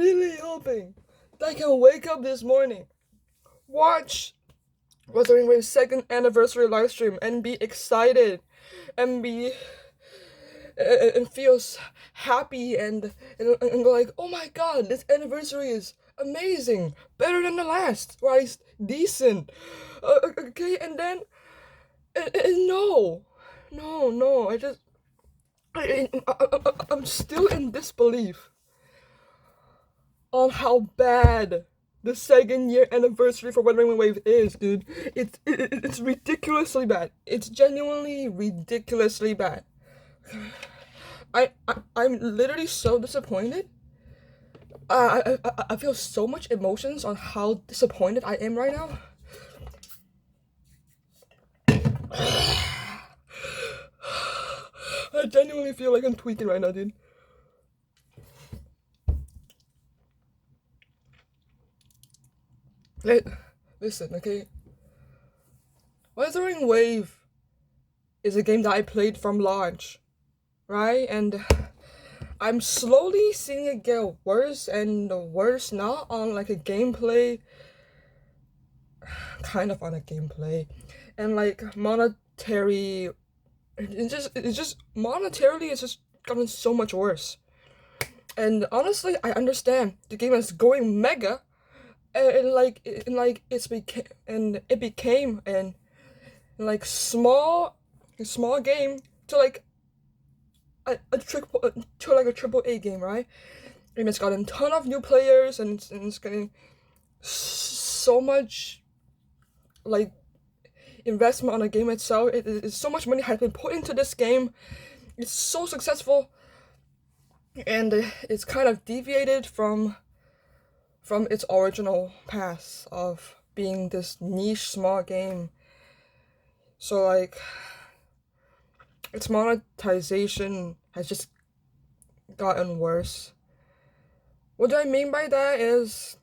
really hoping that I can wake up this morning, watch Wuthering Wave's second anniversary live stream, and be excited, and be and feels happy and go like, oh my god, this anniversary is amazing, better than the last, right? Decent, okay, and then no, no, I'm still in disbelief on how bad the second year anniversary for Wuthering Wave is, dude. It's ridiculously bad. It's genuinely ridiculously bad. I'm literally so disappointed. I feel so much emotions on how disappointed I am right now. I genuinely feel like I'm tweaking right now, dude. Listen, okay? Wuthering Wave is a game that I played from launch, right? And I'm slowly seeing it get worse and worse, not on like a gameplay, kind of on a gameplay, and like monetary. It's just monetarily, it's just gotten so much worse. And honestly, I understand the game is going mega, and it became an like small game to like a triple A game, right? And it's gotten a ton of new players, and it's getting so much like investment on the game itself. It's so much money has been put into this game. It's so successful, and it's kind of deviated from its original path of being this niche small game. So like its monetization has just gotten worse. What do I mean by that is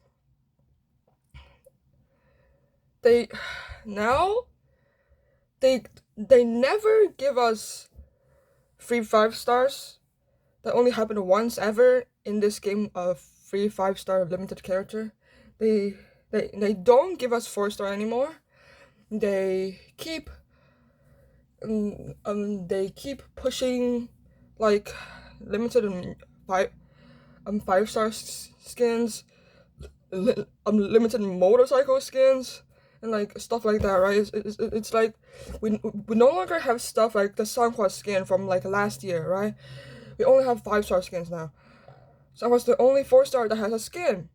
they now they never give us free 5 stars. That only happened once ever in this game of free 5-star limited character. They don't give us 4-star anymore. They keep they keep pushing like limited 5-star skins, limited motorcycle skins, and like stuff like that, right? It's like we no longer have stuff like the Sanhua skin from like last year, right? We only have 5-star skins now. Sanhua's the only 4-star that has a skin.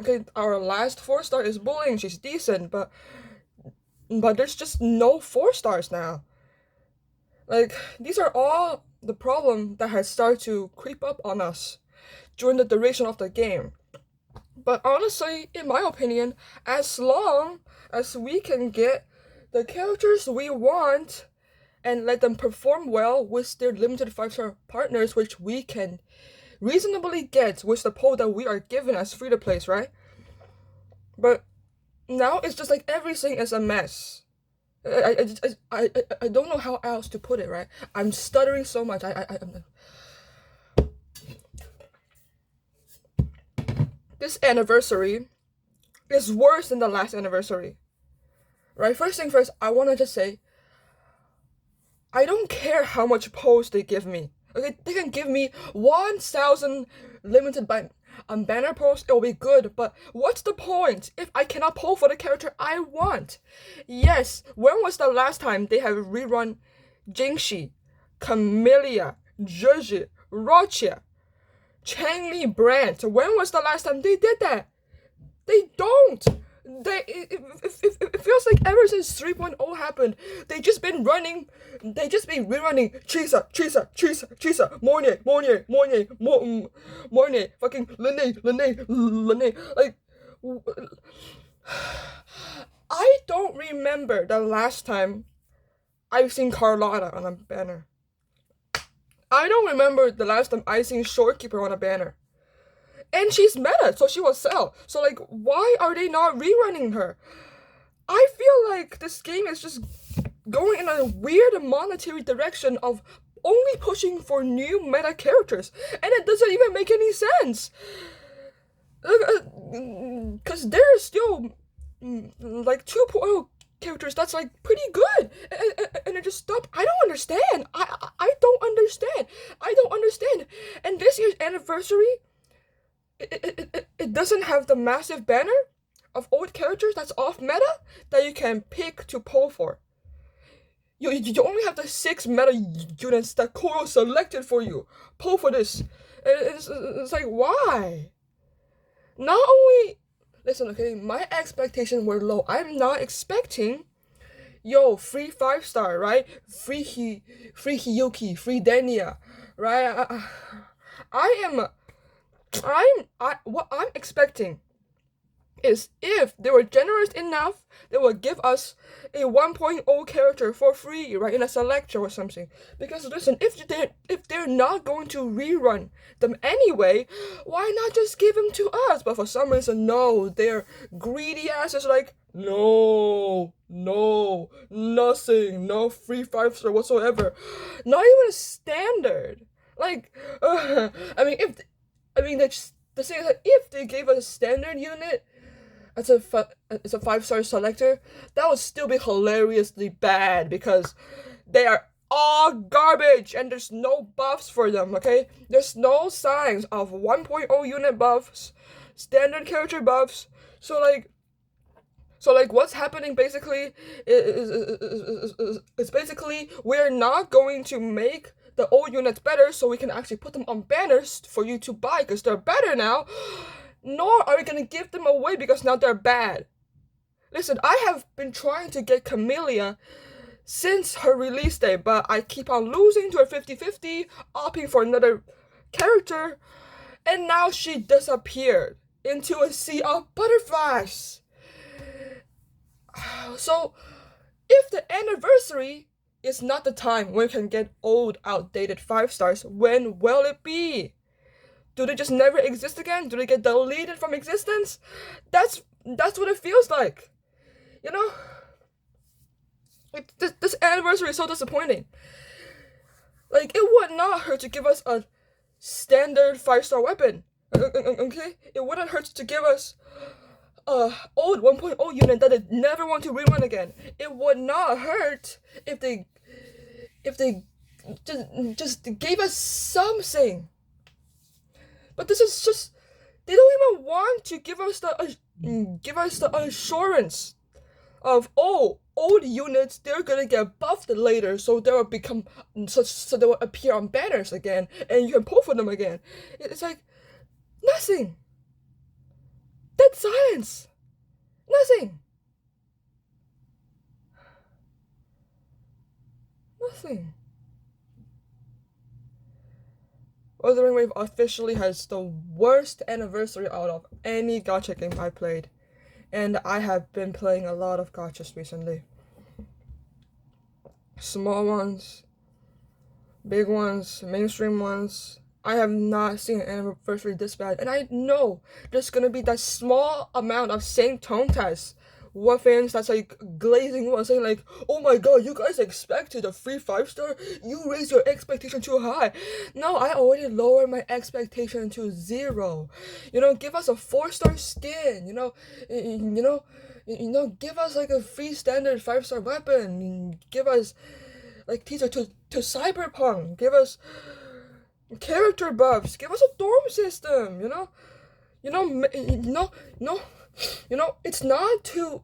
Okay, our last 4-star is Bullying. She's decent, but there's just no 4-stars now. Like, these are all the problem that has started to creep up on us during the duration of the game. But honestly, in my opinion, as long as we can get the characters we want and let them perform well with their limited 5-star partners, which we can reasonably get with the poll that we are given as free-to-plays, right? But now it's just like everything is a mess. I don't know how else to put it, right? I'm stuttering so much. This anniversary is worse than the last anniversary, right? First thing first, I want to just say, I don't care how much polls they give me. Okay, they can give me 1,000 limited banner posts, it'll be good, but what's the point if I cannot poll for the character I want? Yes, when was the last time they have rerun Jingxi, Camellya, Zhezhi, Rocha, Changli Brand? When was the last time they did that? They don't! It feels like ever since 3.0 happened, they just been rerunning Chisa, Mornay, fucking Lene. Like, I don't remember the last time I've seen Carlotta on a banner. I don't remember the last time I seen Shorekeeper on a banner. And she's meta, so she will sell. So like, why are they not rerunning her? I feel like this game is just going in a weird monetary direction of only pushing for new meta characters, and it doesn't even make any sense. Because there are still like 2.0 characters that's like pretty good, and it just stopped. I don't understand. I don't understand. I don't understand. And this year's anniversary, it doesn't have the massive banner of old characters that's off meta that you can pick to pull for. You only have the 6 meta units that Koro selected for you. Pull for this. It's like, why? Not only, listen, okay, my expectations were low. I'm not expecting, free 5-star, right? Free Hiyuki, free Denia, right? What I'm expecting is if they were generous enough, they would give us a 1.0 character for free, right, in a selector or something. Because listen, if they're not going to rerun them anyway, why not just give them to us? But for some reason, no, they're greedy asses. Like, no, nothing, no free 5-star whatsoever, not even a standard. Like, I mean, the thing is that if they gave us a standard unit as a 5-star selector, that would still be hilariously bad because they are all garbage and there's no buffs for them, okay? There's no signs of 1.0 unit buffs, standard character buffs. So like what's happening basically is basically we're not going to make the old units better so we can actually put them on banners for you to buy because they're better now, nor are we going to give them away because now they're bad. Listen, I have been trying to get Camellya since her release date, but I keep on losing to her 50-50, opting for another character, and now she disappeared into a sea of butterflies. So, if the anniversary is not the time when we can get old, outdated 5-stars, when will it be? Do they just never exist again? Do they get deleted from existence? That's what it feels like. You know? This anniversary is so disappointing. Like, it would not hurt to give us a standard 5-star weapon. Okay? It wouldn't hurt to give us old 1.0 unit that they never want to rerun again. It would not hurt if they just gave us something. But this is just, they don't even want to give us the assurance of, oh, old units, they're gonna get buffed later, so they will become so they will appear on banners again and you can pull for them again. It's like nothing. Dead silence. Nothing. Nothing. Wuthering Wave officially has the worst anniversary out of any gacha game I played. And I have been playing a lot of gachas recently. Small ones, big ones, mainstream ones. I have not seen an anniversary this bad. And I know there's gonna be that small amount of same tone tests. What fans that's like glazing one saying like, oh my god, you guys expected a free 5-star? You raised your expectation too high. No, I already lowered my expectation to 0. Give us a 4-star skin, give us like a free standard 5-star weapon. Give us like teaser to Cyberpunk. Give us character buffs. Give us a dorm system, it's not too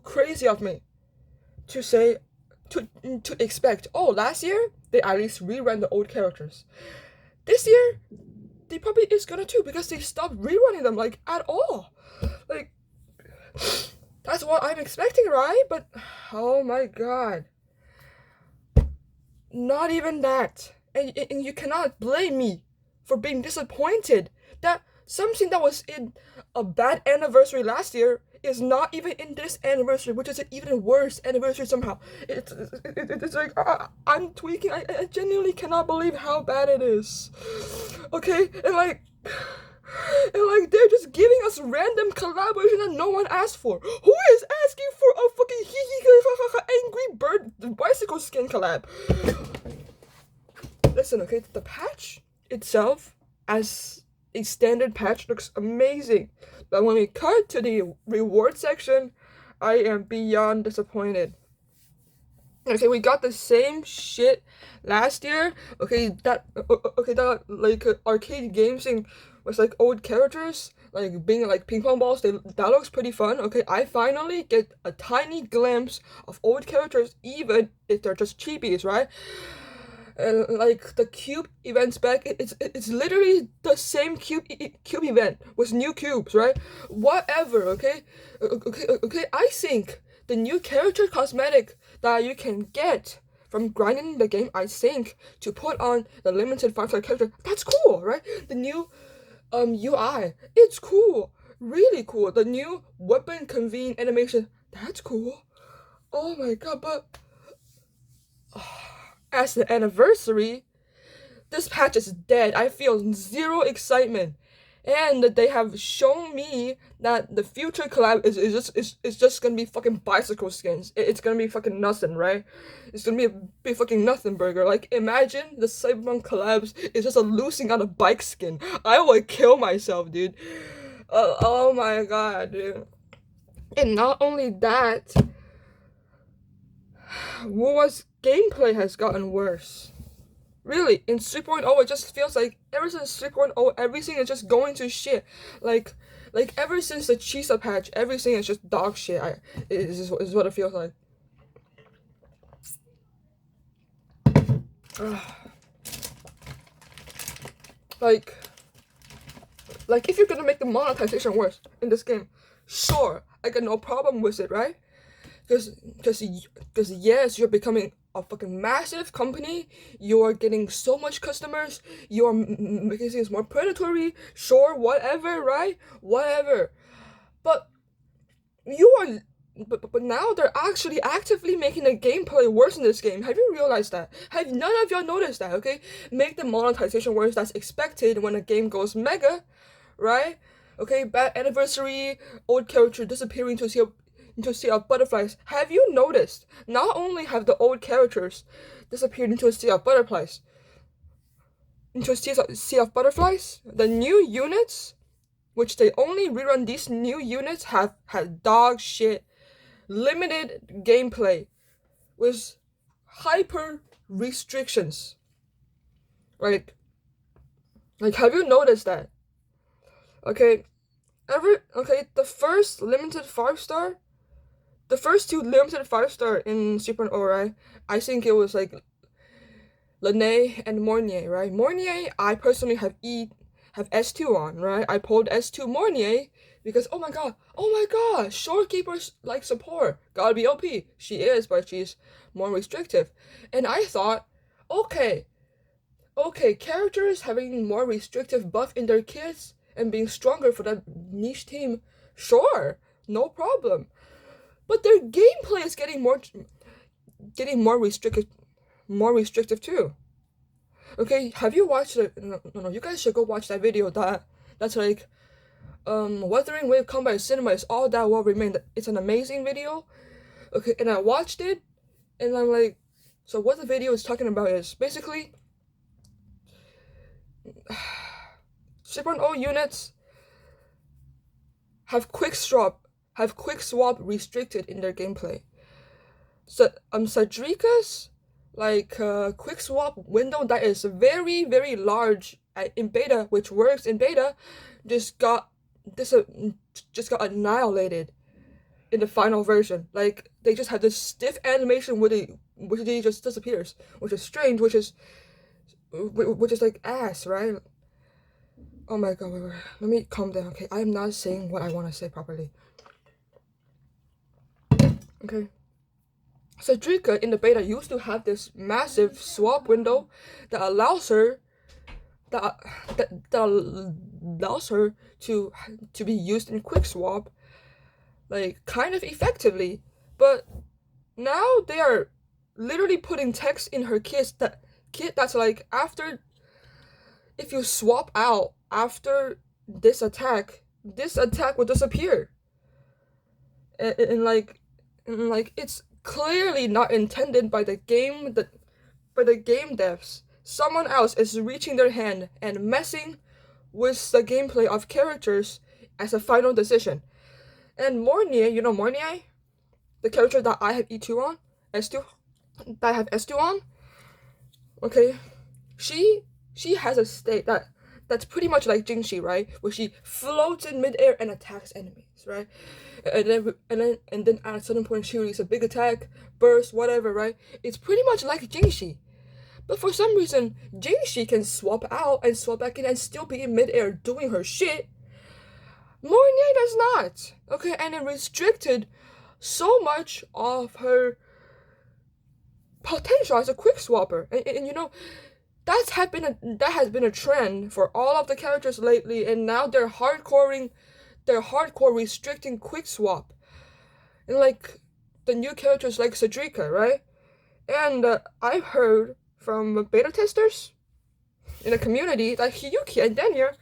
crazy of me to say, to expect, oh, last year they at least rerun the old characters. This year they probably is gonna too because they stopped rerunning them like at all. Like, that's what I'm expecting, right? But oh my god, not even that. And you cannot blame me for being disappointed that something that was in a bad anniversary last year is not even in this anniversary, which is an even worse anniversary somehow. It's like, I'm tweaking. I genuinely cannot believe how bad it is. Okay? And they're just giving us random collaboration that no one asked for. Who is asking for a fucking Angry Bird bicycle skin collab? Listen, okay, the patch itself, as a standard patch looks amazing, but when we cut to the reward section, I am beyond disappointed. Okay, we got the same shit last year. Okay, that like arcade games thing was like old characters, like being like ping pong balls. That looks pretty fun. Okay, I finally get a tiny glimpse of old characters, even if they're just cheapies, right? And like the cube events back, it's literally the same cube event with new cubes, right? Whatever. Okay. I think the new character cosmetic that you can get from grinding the game, I think, to put on the limited 5-star character, that's cool, right? The new UI, it's cool, really cool. The new weapon convene animation, that's cool. Oh my god, but as the anniversary, this patch is dead. I feel zero excitement. And they have shown me that the future collab is just gonna be fucking bicycle skins. It's gonna be fucking nothing, right? It's gonna be a big fucking nothing burger. Like, imagine the Cyberpunk collabs is just a losing on a bike skin. I would kill myself, dude. Oh my god, dude. And not only that, WoW's gameplay has gotten worse. Really, in 3.0, it just feels like ever since 3.0, everything is just going to shit. Like ever since the Chisa patch, everything is just dog shit. Is what it feels like. Like if you're gonna make the monetization worse in this game, sure, I got no problem with it, right? Because yes, you're becoming a fucking massive company. You are getting so much customers. You are making things more predatory. Sure, whatever, right? Whatever. But you are. But now they're actually actively making the gameplay worse in this game. Have you realized that? Have none of y'all noticed that? Okay, make the monetization worse. That's expected when a game goes mega, right? Okay, bad anniversary, old character disappearing to sea of butterflies. Have you noticed? Not only have the old characters disappeared into a sea of butterflies, the new units, which they only rerun these new units, have had dog shit, limited gameplay, with hyper restrictions. Like have you noticed that? Okay, the first limited 5-star. The first two limited 5-star in 3.0, right? I think it was like Lene and Mornier, right? Mornier, I personally have S2 on, right? I pulled S2 Mornier because oh my god, Shorekeeper's like support. Gotta be OP. She is, but she's more restrictive. And I thought, okay, characters having more restrictive buff in their kits and being stronger for that niche team, sure, no problem. But their gameplay is getting more restrictive too. Okay, have you watched it? No, you guys should go watch that video. That's like, Wuthering Wave Combat Cinema is all that will remain. It's an amazing video. Okay, and I watched it, and I'm like, so what the video is talking about is basically 3.0 units have quick swap restricted in their gameplay. So Cedrica's like quick swap window that is very, very large in beta, which works in beta, just got annihilated in the final version. Like they just have this stiff animation where they just disappears, which is strange, which is like ass, right? Oh my god, wait. Let me calm down, okay? I am not saying what I want to say properly. Okay. Cedrica in the beta used to have this massive swap window that allows her to be used in quick swap, like kind of effectively. But now they are literally putting text in her kit that's like, if you swap out after this attack will disappear. And like it's clearly not intended by the game devs. Someone else is reaching their hand and messing with the gameplay of characters as a final decision. And Mornier, you know Mornier? The character that I have E2 on? S2? That I have S2 on? Okay. She has a state that's pretty much like Jingxi, right? Where she floats in midair and attacks enemies, right? And then at a certain point she releases a big attack, burst, whatever, right? It's pretty much like Jingxi. But for some reason, Jingxi can swap out and swap back in and still be in midair doing her shit. Mornier does not. Okay, and it restricted so much of her potential as a quick swapper. And you know, that has been a trend for all of the characters lately, and now they're hardcore restricting quick swap. And like the new characters like Cedrica, right? And I've heard from beta testers in the community that Hiyuki and Denier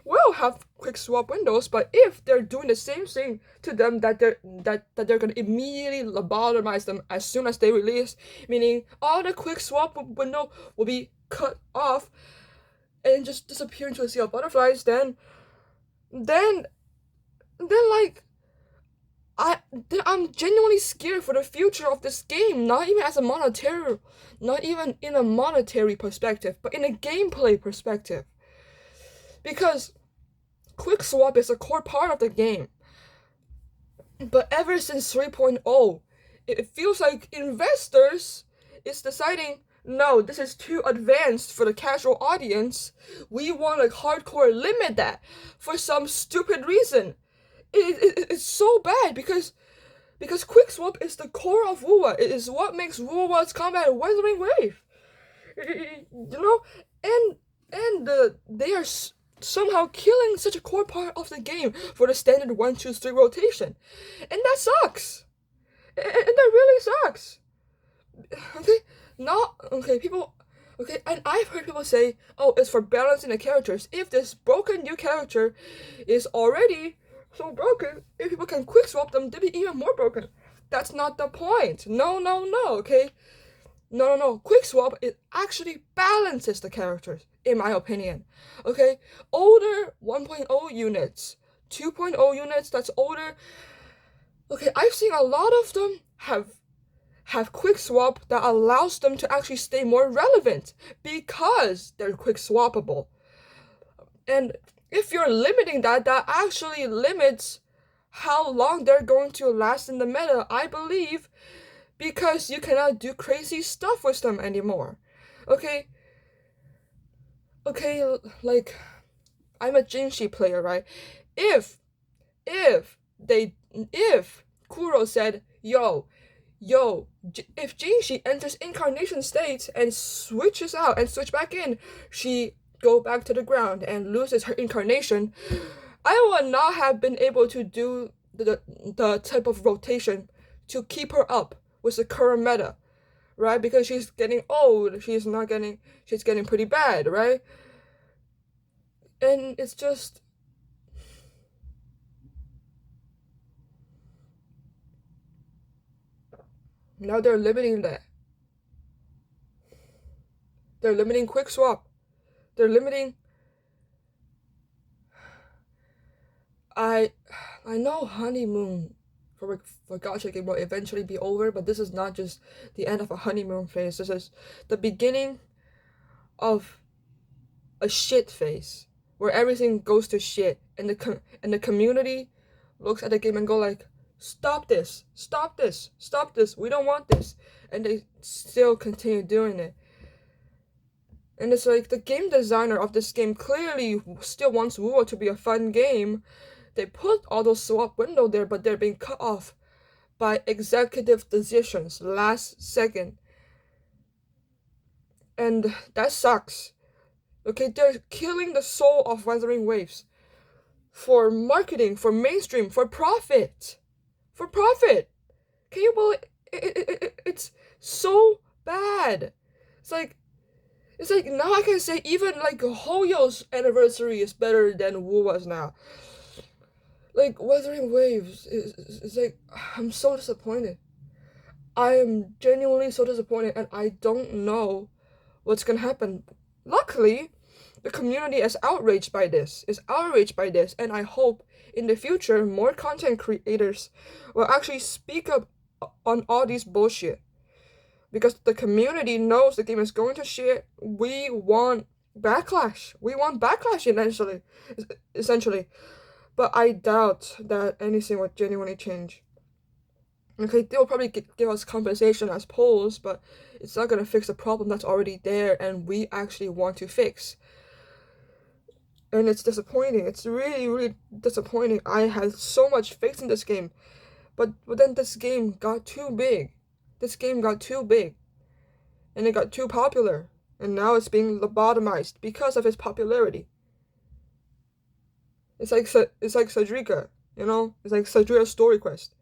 will have quick swap windows, but if they're doing the same thing to them, that they're gonna immediately lobotomize them as soon as they release, meaning all the quick swap window will be cut off and just disappear into a sea of butterflies, then like I'm genuinely scared for the future of this game, not even in a monetary perspective, but in a gameplay perspective. Because quick swap is a core part of the game. But ever since 3.0, it feels like investors is deciding, no, this is too advanced for the casual audience. We want to hardcore limit that for some stupid reason. It's so bad because quick swap is the core of Wuwa. It is what makes Wuwa's combat a weathering wave. You know, and they are somehow killing such a core part of the game for the standard 1, 2, 3 rotation, and that sucks. And that really sucks. And I've heard people say, oh, it's for balancing the characters. If this broken new character is already so broken, if people can quick swap them, they'll be even more broken. That's not the point. No, okay? No. Quick swap, it actually balances the characters, in my opinion. Okay? Older 1.0 units, 2.0 units that's older. Okay, I've seen a lot of them have quick swap that allows them to actually stay more relevant because they're quick swappable. And if you're limiting that actually limits how long they're going to last in the meta, I believe, because you cannot do crazy stuff with them anymore. Okay, like, I'm a Jingxi player, right? If Kuro said, yo, if Jingxi enters incarnation state and switches out and switch back in, she go back to the ground and loses her incarnation, I would not have been able to do the type of rotation to keep her up with the current meta, right? Because she's getting old, she's getting pretty bad, right? And it's just, now they're limiting that. They're limiting quick swap. They're limiting. I know honeymoon for gacha game will eventually be over, but this is not just the end of a honeymoon phase. This is the beginning of a shit phase where everything goes to shit, and the community looks at the game and go like, stop this, we don't want this, and they still continue doing it. And it's like, the game designer of this game clearly still wants Wuwa to be a fun game. They put all those swap window there, but they're being cut off by executive decisions last second. And that sucks. Okay, they're killing the soul of Weathering Waves. For marketing, for mainstream, for profit. Can you believe it's so bad? It's like now I can say even like Hoyo's anniversary is better than Wuwa's now. Like, Weathering Waves is like, I'm so disappointed. I am genuinely so disappointed, and I don't know what's gonna happen. Luckily, the community is outraged by this, and I hope in the future more content creators will actually speak up on all these bullshit. Because the community knows the game is going to shit. We want backlash. Essentially. But I doubt that anything would genuinely change. Okay, they'll probably give us compensation as polls, but it's not gonna fix the problem that's already there and we actually want to fix. And it's disappointing. It's really, really disappointing. I had so much faith in this game, but then this game got too big. And it got too popular, and now it's being lobotomized because of its popularity. It's like Cedrica, you know? It's like Cedrica's story quest.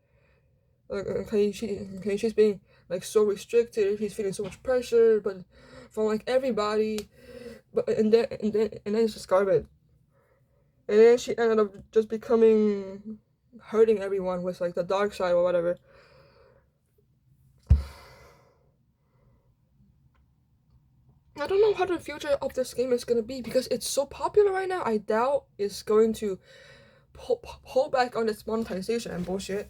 Like, she's being like so restricted. She's feeling so much pressure, but from like everybody. But and then it's just garbage. And then she ended up just hurting everyone with like the dark side or whatever. I don't know how the future of this game is gonna be because it's so popular right now. I doubt it's going to pull back on its monetization and bullshit.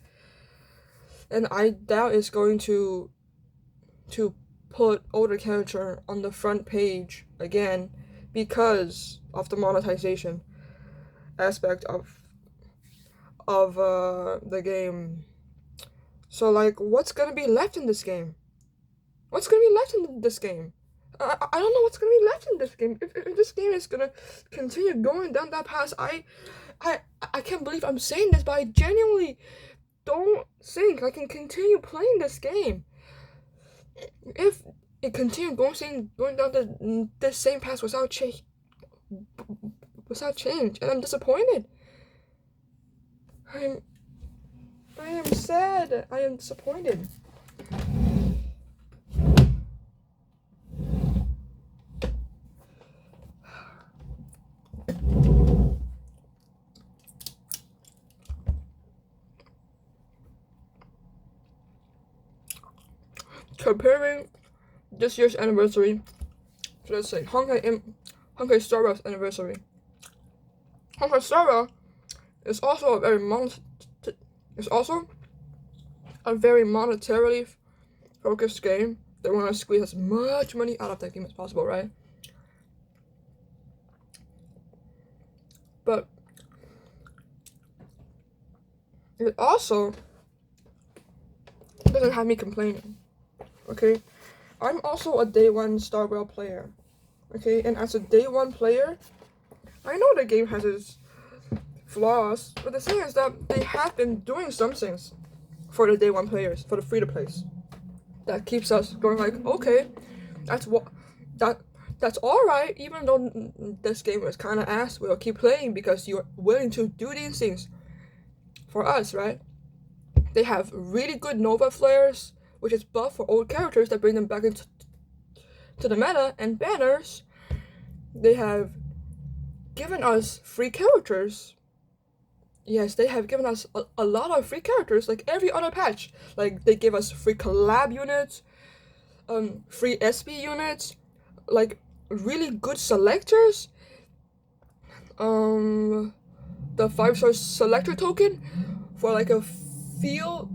And I doubt it's going to put older character on the front page again because of the monetization aspect of the game. So like, what's gonna be left in this game? I don't know what's gonna be left in this game. If this game is gonna continue going down that path, I can't believe I'm saying this, but I genuinely don't think I can continue playing this game. If it continued going down the same path without change, and I'm disappointed. I am sad. I am disappointed. Comparing this year's anniversary to, let's say, Honkai Star Rail's anniversary. Honkai Star Rail is also a very monetarily focused game. They want to squeeze as much money out of that game as possible, right? But it also doesn't have me complaining. Okay, I'm also a day one Star Rail player. Okay, and as a day one player, I know the game has its flaws, but the thing is that they have been doing some things for the day one players, for the free to plays, that keeps us going like, okay, that's all right. Even though this game is kind of ass, we'll keep playing because you're willing to do these things for us, right? They have really good Nova flares, which is buff for old characters that bring them back into the meta, and banners. They have given us free characters. Yes, they have given us a lot of free characters, like every other patch. Like, they give us free collab units, free SP units, like really good selectors. The 5-star selector token for like a field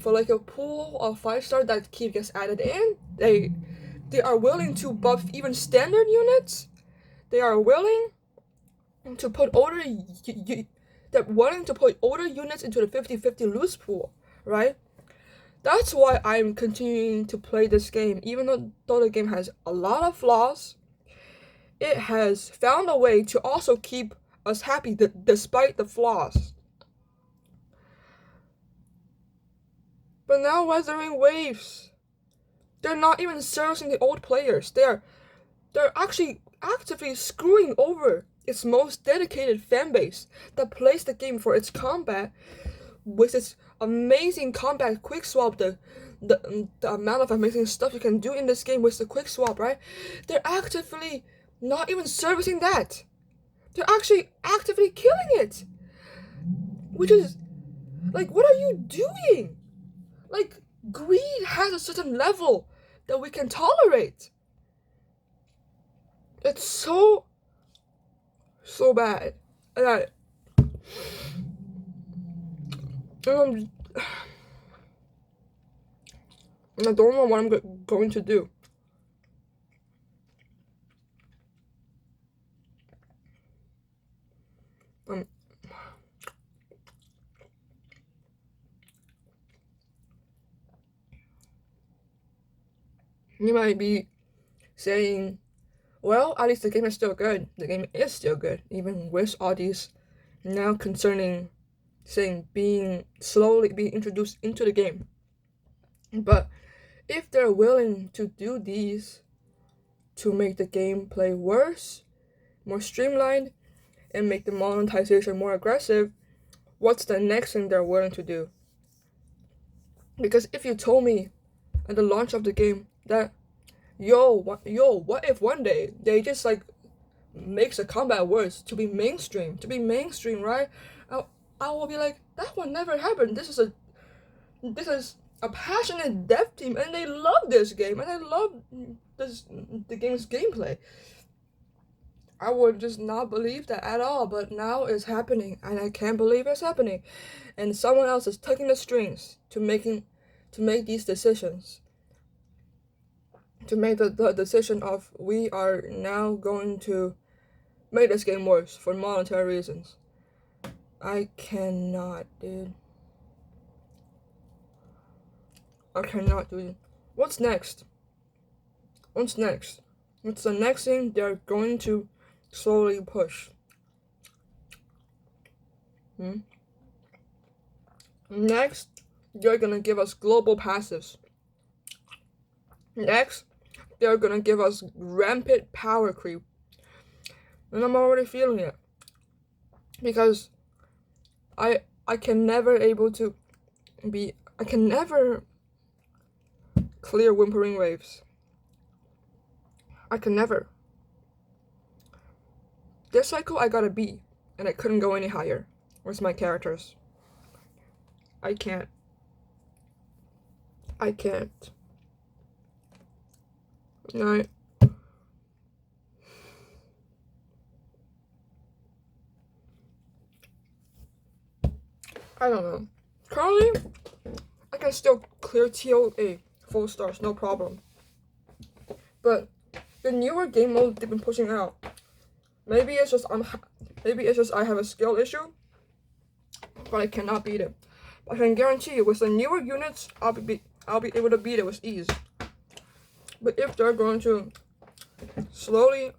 for like a pool of 5-star that gets added in. They are willing to buff even standard units. They are willing to put older units into the 50-50 loose pool, right? That's why I'm continuing to play this game, even though the game has a lot of flaws. It has found a way to also keep us happy despite the flaws. But now Weathering Waves, they're not even servicing the old players. They're actually actively screwing over its most dedicated fan base that plays the game for its combat, with its amazing combat quick swap, the amount of amazing stuff you can do in this game with the quick swap, right? They're actively not even servicing that. They're actually actively killing it. Which is, like, what are you doing? Like, greed has a certain level that we can tolerate. It's so bad. And um, I don't know what I'm going to do. You might be saying, well, at least the game is still good. The game is still good, even with all these now concerning being slowly being introduced into the game. But if they're willing to do these to make the gameplay worse, more streamlined, and make the monetization more aggressive, what's the next thing they're willing to do? Because if you told me at the launch of the game that what if one day they just like makes the combat worse to be mainstream, right? I will be like, that will never happen. This is a passionate dev team, and they love this game, and they love the game's gameplay. I would just not believe that at all, but now it's happening, and I can't believe it's happening. And someone else is tugging the strings to make these decisions. To make the decision of, we are now going to make this game worse for monetary reasons. I cannot, dude. I cannot do it. What's next? What's the next thing they're going to slowly push? Next, they're gonna give us global passives. Next, they're gonna give us rampant power creep. And I'm already feeling it. Because I can never clear whimpering waves. I can never. This cycle I got a B, and I couldn't go any higher with my characters. I can't. No. I don't know. Currently, I can still clear TOA full stars, no problem. But the newer game modes they've been pushing out, maybe it's just I have a skill issue, but I cannot beat it. I can guarantee you, with the newer units, I'll be able to beat it with ease. But if they're going to slowly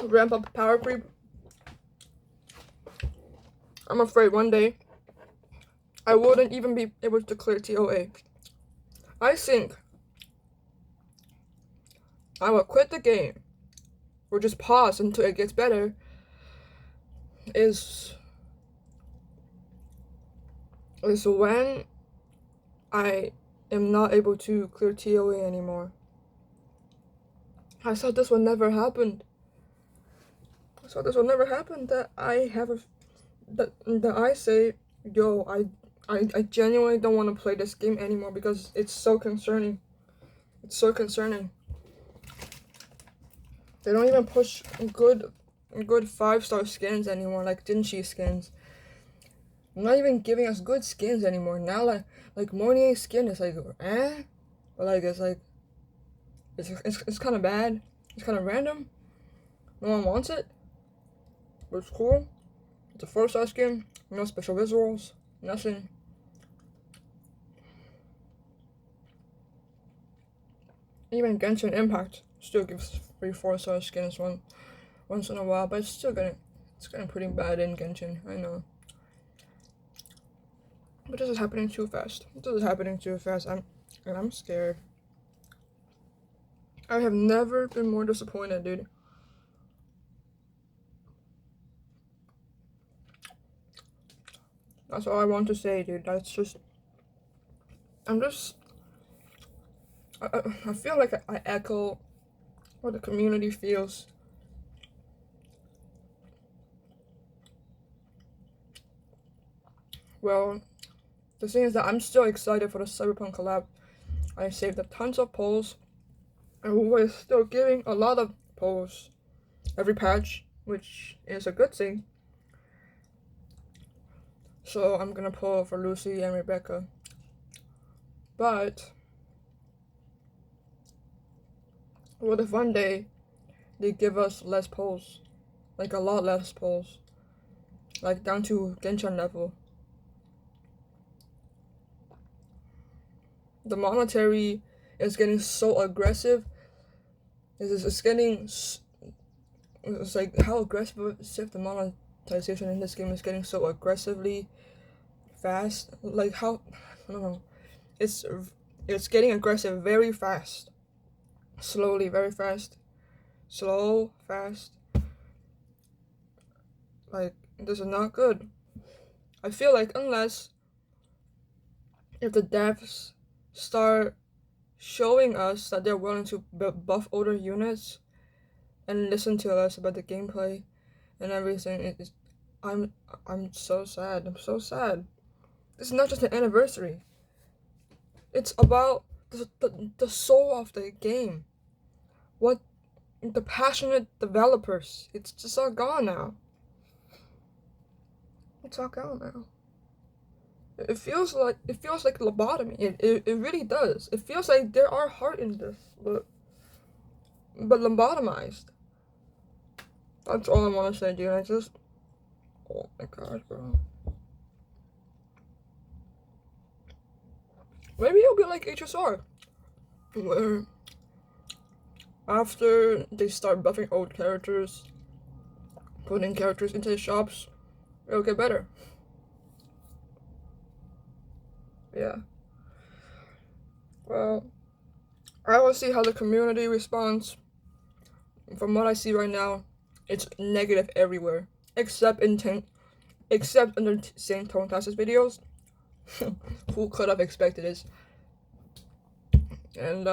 ramp up power creep, I'm afraid one day I wouldn't even be able to clear TOA. I think I will quit the game, or just pause until it gets better, is when I am not able to clear TOA anymore. I thought this would never happen. That I say, yo, I genuinely don't want to play this game anymore because it's so concerning. They don't even push good 5-star skins anymore, like Jinchi skins. They're not even giving us good skins anymore. Now like Mornier's skin is like but like it's kind of bad. It's kind of random. No one wants it, but it's cool. It's a 4-star skin. No special visuals. Nothing. Even Genshin Impact still gives 3-4-star skins once in a while, but it's getting pretty bad in Genshin. I know. But this is happening too fast. I'm scared. I have never been more disappointed, dude. That's all I want to say, dude. I feel like I echo what the community feels. Well, the thing is that I'm still excited for the Cyberpunk collab. I saved up tons of polls, and we're still giving a lot of polls every patch, which is a good thing. So I'm gonna pull for Lucy and Rebecca. But what if one day they give us less polls? Like a lot less polls. Like down to Genshin level. The monetary is getting so aggressive. It's getting... It's like how aggressive the monetization in this game is getting so aggressively fast. Like how... I don't know. It's getting aggressive very fast. Slowly, very fast. Slow, fast. Like, this is not good. I feel like unless if the devs start showing us that they're willing to buff older units and listen to us about the gameplay and everything, I'm so sad. I'm so sad. This is not just an anniversary. It's about the soul of the game. What the passionate developers. It's just all gone now. It's all gone now. It feels like lobotomy. It really does. It feels like there are heart in this, but lobotomized. That's all I want to say, dude. I just, oh my gosh, bro. Maybe it'll be like HSR, where after they start buffing old characters, putting characters into the shops, it'll get better. Yeah. Well, I will see how the community responds. From what I see right now, it's negative everywhere, except under Saint Tontas's videos. Who could have expected this? And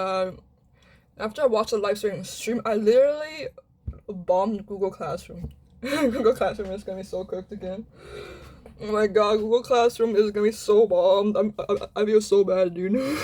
after I watched the live stream, I literally bombed Google Classroom. Google Classroom is gonna be so cooked again. Oh my god, Google Classroom is gonna be so bombed. I feel so bad, dude.